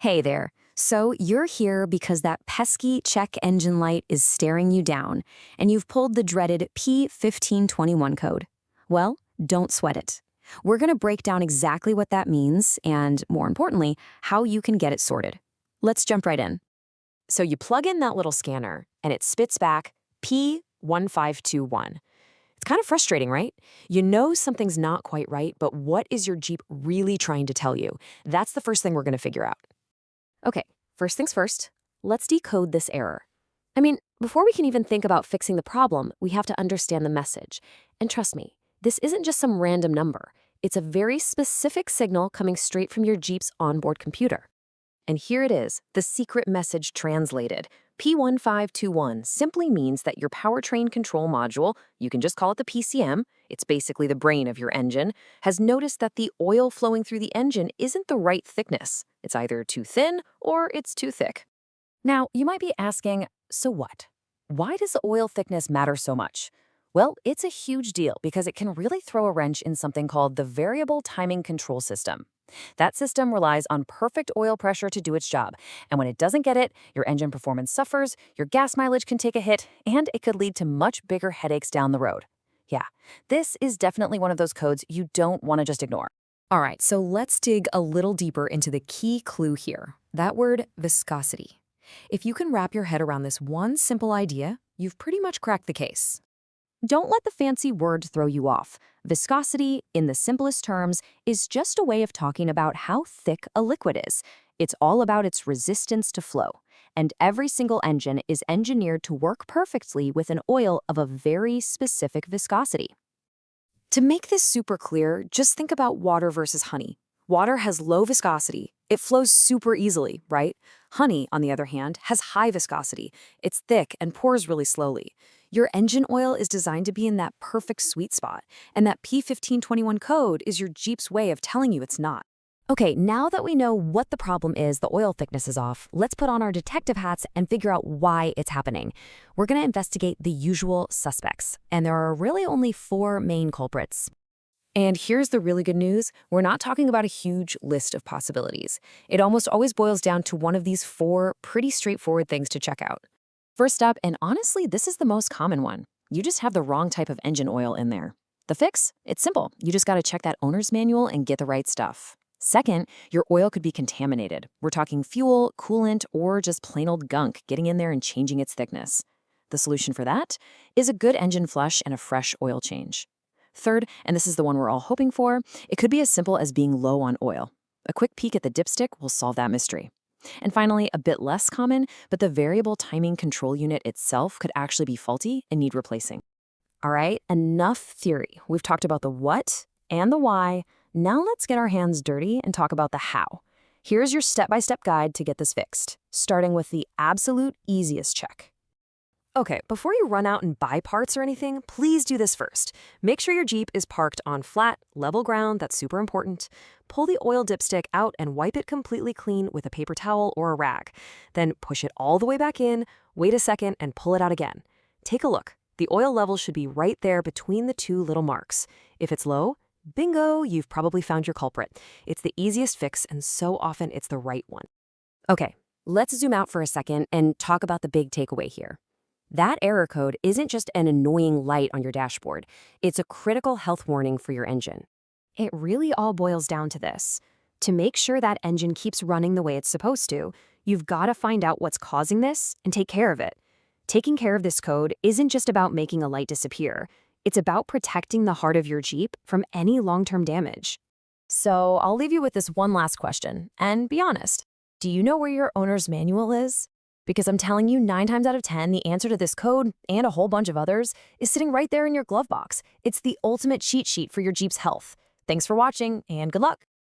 Hey there. So you're here because that pesky check engine light is staring you down, and you've pulled the dreaded P1521 code. Well, don't sweat it. We're going to break down exactly what that means and, more importantly, how you can get it sorted. Let's jump right in. So you plug in that little scanner, and it spits back P1521. It's kind of frustrating, right? You know something's not quite right, but what is your Jeep really trying to tell you? That's the first thing we're going to figure out. Okay, first things first, let's decode this error. Before we can even think about fixing the problem, we have to understand the message. And trust me, this isn't just some random number. It's a very specific signal coming straight from your Jeep's onboard computer. And here it is, the secret message translated. P1521 simply means that your powertrain control module, you can just call it the PCM, it's basically the brain of your engine, has noticed that the oil flowing through the engine isn't the right thickness. It's either too thin or it's too thick. Now, you might be asking, so what? Why does the oil thickness matter so much? Well, it's a huge deal because it can really throw a wrench in something called the variable timing control system. That system relies on perfect oil pressure to do its job, and when it doesn't get it, your engine performance suffers, your gas mileage can take a hit, and it could lead to much bigger headaches down the road. Yeah, this is definitely one of those codes you don't want to just ignore. All right, so let's dig a little deeper into the key clue here, that word viscosity. If you can wrap your head around this one simple idea, you've pretty much cracked the case. Don't let the fancy word throw you off. Viscosity, in the simplest terms, is just a way of talking about how thick a liquid is. It's all about its resistance to flow. And every single engine is engineered to work perfectly with an oil of a very specific viscosity. To make this super clear, just think about water versus honey. Water has low viscosity. It flows super easily, right? Honey, on the other hand, has high viscosity. It's thick and pours really slowly. Your engine oil is designed to be in that perfect sweet spot, and that P1521 code is your Jeep's way of telling you it's not. Okay, now that we know what the problem is, the oil thickness is off, let's put on our detective hats and figure out why it's happening. We're going to investigate the usual suspects, and there are really only 4 main culprits. And here's the really good news. We're not talking about a huge list of possibilities. It almost always boils down to one of these 4 pretty straightforward things to check out. First up, and honestly, this is the most common one. You just have the wrong type of engine oil in there. The fix? It's simple. You just got to check that owner's manual and get the right stuff. Second, your oil could be contaminated. We're talking fuel, coolant, or just plain old gunk getting in there and changing its thickness. The solution for that is a good engine flush and a fresh oil change. Third, and this is the one we're all hoping for, it could be as simple as being low on oil. A quick peek at the dipstick will solve that mystery. And finally, a bit less common, but the variable timing control unit itself could actually be faulty and need replacing. All right, enough theory. We've talked about the what and the why. Now let's get our hands dirty and talk about the how. Here's your step-by-step guide to get this fixed, starting with the absolute easiest check. Okay, before you run out and buy parts or anything, please do this first. Make sure your Jeep is parked on flat, level ground. That's super important. Pull the oil dipstick out and wipe it completely clean with a paper towel or a rag. Then push it all the way back in, wait a second, and pull it out again. Take a look. The oil level should be right there between the 2 little marks. If it's low, bingo, you've probably found your culprit. It's the easiest fix, and so often it's the right one. Okay, let's zoom out for a second and talk about the big takeaway here. That error code isn't just an annoying light on your dashboard. It's a critical health warning for your engine. It really all boils down to this. To make sure that engine keeps running the way it's supposed to, you've got to find out what's causing this and take care of it. Taking care of this code isn't just about making a light disappear. It's about protecting the heart of your Jeep from any long-term damage. So I'll leave you with this one last question, and be honest. Do you know where your owner's manual is? Because I'm telling you, 9 times out of 10, the answer to this code, and a whole bunch of others, is sitting right there in your glove box. It's the ultimate cheat sheet for your Jeep's health. Thanks for watching, and good luck.